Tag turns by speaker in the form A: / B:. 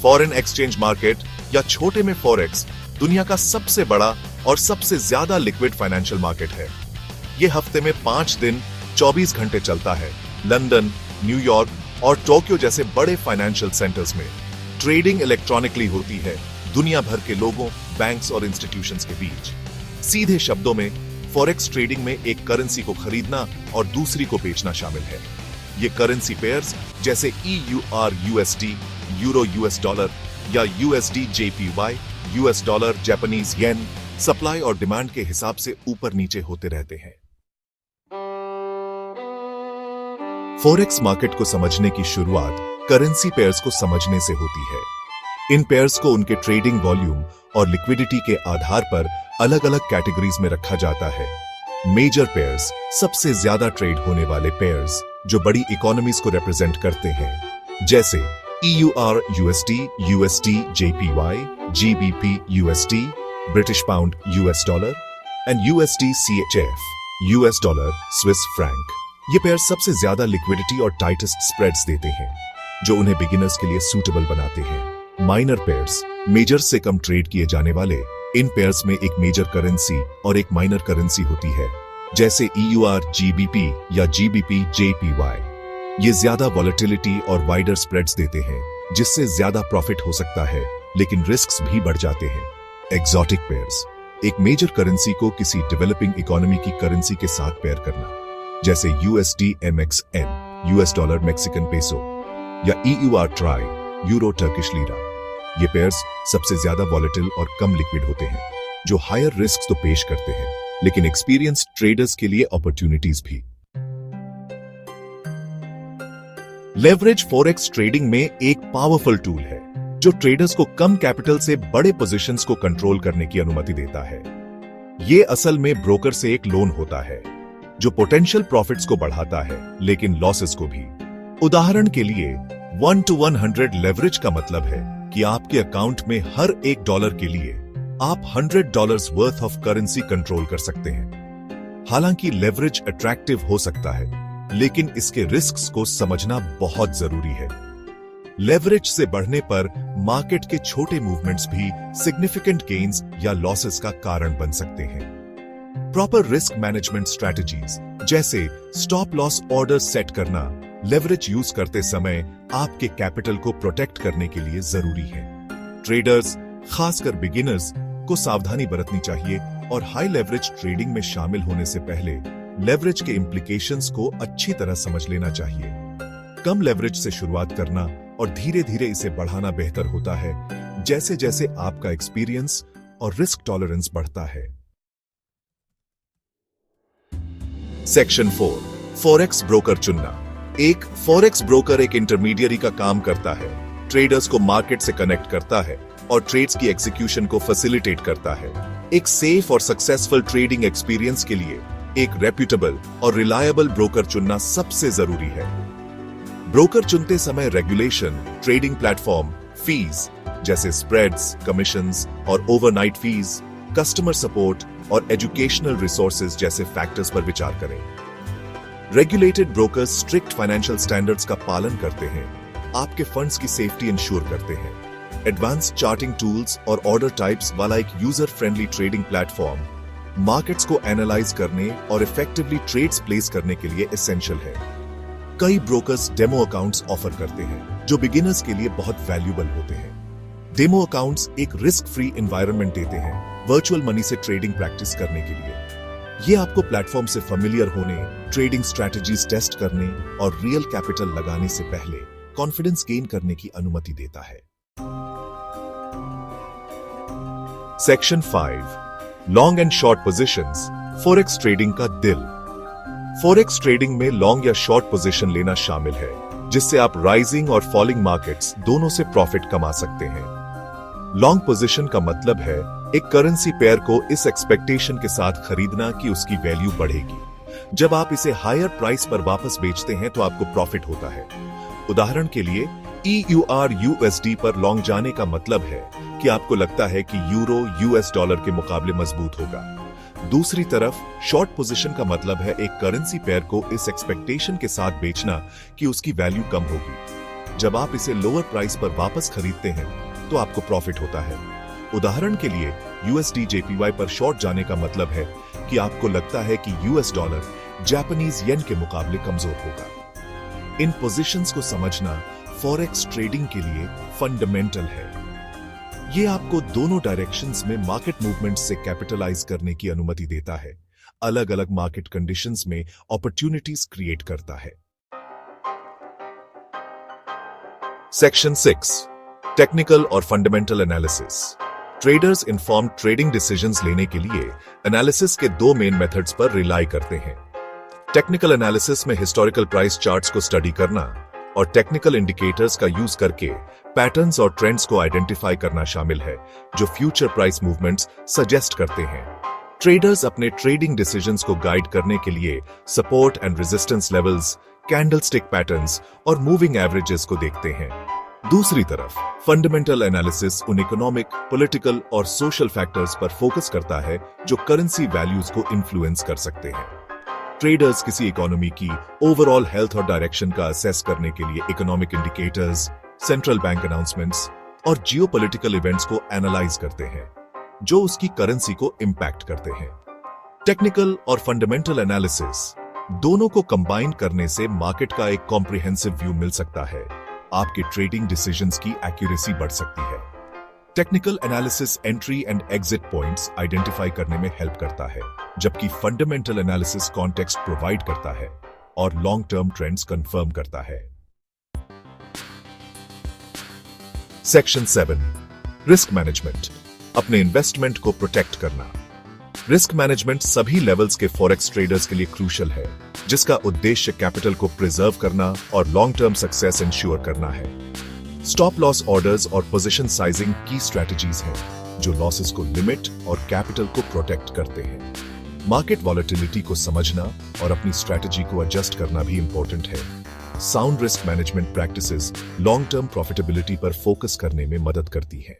A: Foreign exchange market या छोटे में फॉरेक्स दुनिया का सबसे बड़ा और सबसे ज्यादा लिक्विड फाइनेंशियल मार्केट है। यह हफ्ते में 5 दिन 24 घंटे चलता है। लंदन, न्यूयॉर्क और टोक्यो जैसे बड़े फाइनेंशियल सेंटर्स में ट्रेडिंग इलेक्ट्रॉनिकली होती है, दुनिया भर के लोगों, बैंक्स और इंस्टीट्यूशंस के बीच। सीधे शब्दों में फॉरेक्स ट्रेडिंग में एक करेंसी को खरीदना और दूसरी को बेचना शामिल है। ये करेंसी पेयर्स जैसे EUR USD, euro US dollar या USD JPY, US dollar, Japanese yen, supply और डिमांड के हिसाब से ऊपर नीचे होते रहते हैं। फॉरेक्स मार्केट को समझने की शुरुआत करेंसी पेयर्स को समझने से होती है। इन पेयर्स को उनके ट्रेडिंग वॉल्यूम और लिक्विडिटी के आधार पर अलग अलग कैटेगरीज में रखा जाता है। मेजर पेयर्स, सबसे ज्यादा ट्रेड होने वाले पेयर्स जो बड़ी इकोनॉमीज को रिप्रेजेंट करते हैं, जैसे EUR USD, USD JPY, GBP USD, British pound US dollar and USD CHF, US dollar, Swiss franc. ये पेयर्स सबसे ज्यादा लिक्विडिटी और टाइटेस्ट स्प्रेड्स देते हैं, जो उन्हें बिगिनर्स के लिए सूटेबल बनाते हैं। माइनर पेयर्स, मेजर से कम ट्रेड किए जाने वाले। इन पेयर्स में एक मेजर करेंसी और एक माइनर करेंसी होती है, जैसे EUR GBP या GBP JPY। ये ज्यादा वॉलेटिलिटी और वाइडर स्प्रेड्स देते हैं, जिससे ज्यादा प्रॉफिट हो सकता है, लेकिन रिस्क्स भी बढ़ जाते हैं। एक्सोटिक पेयर्स, एक मेजर करेंसी को किसी डेवलपिंग इकोनॉमी की करेंसी के साथ पेयर करना, जैसे USD MXN, US dollar, Mexican peso या EUR try, euro, Turkish lira. ये पेयर्स सबसे ज्यादा वॉलेटिल और कम लिक्विड होते हैं, जो हायर रिस्क तो पेश करते हैं, लेकिन एक्सपीरियंस्ड ट्रेडर्स के लिए अपॉर्चुनिटीज भी। लेवरेज फॉरेक्स ट्रेडिंग में एक पावरफुल टूल है, जो ट्रेडर्स को कम कैपिटल से बड़े पोजीशंस को कंट्रोल करने की अनुमति देता है। यह असल में ब्रोकर से एक लोन होता है, जो पोटेंशियल प्रॉफिट्स को बढ़ाता है, लेकिन लॉसेस को भी। उदाहरण के लिए 1 to 100 लेवरेज का मतलब है कि आपके अकाउंट में हर $1 के लिए आप $100 वर्थ ऑफ करेंसी कंट्रोल कर सकते हैं। हालांकि लेवरेज अट्रैक्टिव हो सकता है, लेकिन इसके रिस्क्स को समझना बहुत जरूरी है। लेवरेज से बढ़ने पर मार्केट के छोटे मूवमेंट्स भी सिग्निफिकेंट गेन्स या लॉसेस का कारण बन सकते हैं। प्रॉपर रिस्क मैनेजमेंट स्ट्रैटेजीज, जैसे स्टॉप लॉस ऑर्डर सेट करना, लेवरेज यूज करते समय आपके कैपिटल को प्रोटेक्ट करने के लिए जरूरी है। ट्रेडर्स, खासकर बिगिनर्स, को सावधानी बरतनी चाहिए और हाई लेवरेज ट्रेडिंग में शामिल होने से पहले लेवरेज के इंप्लीकेशंस को अच्छी तरह समझ लेना चाहिए। कम लेवरेज से शुरुआत करना और धीरे धीरे इसे बढ़ाना बेहतर होता है, जैसे जैसे आपका एक्सपीरियंस और रिस्क टॉलरेंस बढ़ता है। सेक्शन 4, फॉरेक्स ब्रोकर चुनना। एक फॉरेक्स ब्रोकर एक इंटरमीडियरी का काम करता है, ट्रेडर्स को मार्केट से कनेक्ट करता है और ट्रेड्स की एग्जीक्यूशन को फैसिलिटेट करता है। एक सेफ और सक्सेसफुल ट्रेडिंग एक्सपीरियंस के लिए एक रेप्यूटेबल और रिलायबल ब्रोकर चुनना सबसे जरूरी है। ब्रोकर चुनते समय रेगुलेशन, ट्रेडिंग प्लेटफॉर्म, फीस जैसे स्प्रेड्स, कमीशंस और ओवरनाइट फीस, कस्टमर सपोर्ट और एजुकेशनल रिसोर्सेज जैसे फैक्टर्स पर विचार करें। Regulated brokers strict financial standards का पालन करते हैं, आपके फंड्स की सेफ्टी इंश्योर करते हैं। एडवांस चार्टिंग टूल्स और ऑर्डर टाइप्स वाला एक user friendly trading platform markets को एनालाइज करने और इफेक्टिवली ट्रेड्स प्लेस करने के लिए एसेंशियल है। कई ब्रोकर्स डेमो अकाउंट्स ऑफर करते हैं, जो बिगिनर्स के लिए बहुत वैल्यूएबल होते हैं। डेमो अकाउंट्स एक रिस्क फ्री एनवायरनमेंट देते हैं वर्चुअल मनी से ट्रेडिंग प्रैक्टिस करने के लिए। ये आपको प्लेटफॉर्म से फेमिलियर होने, ट्रेडिंग स्ट्रैटेजीज टेस्ट करने और रियल कैपिटल लगाने से पहले कॉन्फिडेंस गेन करने की अनुमति देता है। Section 5, long and short positions, forex trading का दिल। फॉरेक्स ट्रेडिंग में लॉन्ग या शॉर्ट पोजीशन लेना शामिल है, जिससे आप राइजिंग और फॉलिंग मार्केट्स दोनों से प्रॉफिट कमा सकते हैं। लॉन्ग पोजीशन का मतलब है एक करेंसी पेयर को इस एक्सपेक्टेशन के साथ खरीदना कि उसकी वैल्यू बढ़ेगी। जब आप इसे हायर प्राइस पर वापस बेचते हैं तो आपको प्रॉफिट होता है। उदाहरण के लिए EUR USD पर लॉन्ग जाने का मतलब है कि आपको लगता है कि यूरो US डॉलर के मुकाबले मजबूत होगा। दूसरी तरफ शॉर्ट पोजीशन का मतलब है एक करेंसी पेयर को इस एक्सपेक्टेशन के साथ बेचना कि उसकी वैल्यू कम होगी। जब आप इसे लोअर प्राइस पर वापस खरीदते हैं तो आपको प्रॉफिट होता है। उदाहरण के लिए USD JPY पर शॉर्ट जाने का मतलब है कि आपको लगता है कि US डॉलर जापानीज येन के मुकाबले कमजोर होगा। इन पोजीशंस को समझना फॉरेक्स ट्रेडिंग के लिए फंडामेंटल है। ये आपको दोनों डायरेक्शंस में मार्केट मूवमेंट्स से कैपिटलाइज करने की अनुमति देता है, अलग अलग मार्केट कंडीशंस में अपॉर्चुनिटीज क्रिएट करता है। सेक्शन 6, टेक्निकल और fundamental analysis. Traders informed trading decisions लेने के लिए एनालिसिस के दो मेन मेथड्स पर रिलाई करते हैं। टेक्निकल एनालिसिस में हिस्टोरिकल प्राइस चार्ट्स को स्टडी करना और टेक्निकल इंडिकेटर्स का यूज करके पैटर्न्स और ट्रेंड्स को आइडेंटिफाई करना शामिल है, जो फ्यूचर प्राइस मूवमेंट्स सजेस्ट करते हैं। ट्रेडर्स अपने ट्रेडिंग डिसीजंस को गाइड करने के लिए support and resistance levels, candlestick patterns और मूविंग एवरेजेस को देखते हैं। दूसरी तरफ फंडामेंटल एनालिसिस उन इकोनॉमिक, पॉलिटिकल और सोशल फैक्टर्स पर फोकस करता है जो करेंसी वैल्यूज को इन्फ्लुएंस कर सकते हैं। ट्रेडर्स किसी इकोनॉमी की ओवरऑल हेल्थ और डायरेक्शन का असेस करने के लिए economic indicators, central bank announcements और जियोपॉलिटिकल इवेंट्स को एनालाइज करते हैं, जो उसकी करेंसी को इंपैक्ट करते हैं। टेक्निकल और फंडामेंटल एनालिसिस दोनों को कंबाइन करने से मार्केट का एक कॉम्प्रिहेंसिव व्यू मिल सकता है। आपके ट्रेडिंग डिसीजंस की एक्यूरेसी बढ़ सकती है। Technical analysis entry and exit points identify करने में हेल्प करता है, जबकि फंडामेंटल एनालिसिस कॉन्टेक्स्ट प्रोवाइड करता है और लॉन्ग टर्म ट्रेंड्स कंफर्म करता है। Section 7, risk management. अपने इन्वेस्टमेंट को प्रोटेक्ट करना। रिस्क मैनेजमेंट सभी लेवल्स के फॉरेक्स ट्रेडर्स के लिए क्रूशियल है, जिसका उद्देश्य कैपिटल को प्रिजर्व करना और लॉन्ग टर्म सक्सेस इंश्योर करना है। स्टॉप लॉस ऑर्डर्स और पोजीशन साइजिंग की स्ट्रेटजीज हैं, जो लॉसेस को लिमिट और कैपिटल को प्रोटेक्ट करते हैं। मार्केट वॉलेटिलिटी को समझना और अपनी स्ट्रेटजी को एडजस्ट करना भी इंपॉर्टेंट है। Sound risk management practices long term profitability पर फोकस करने में मदद करती हैं।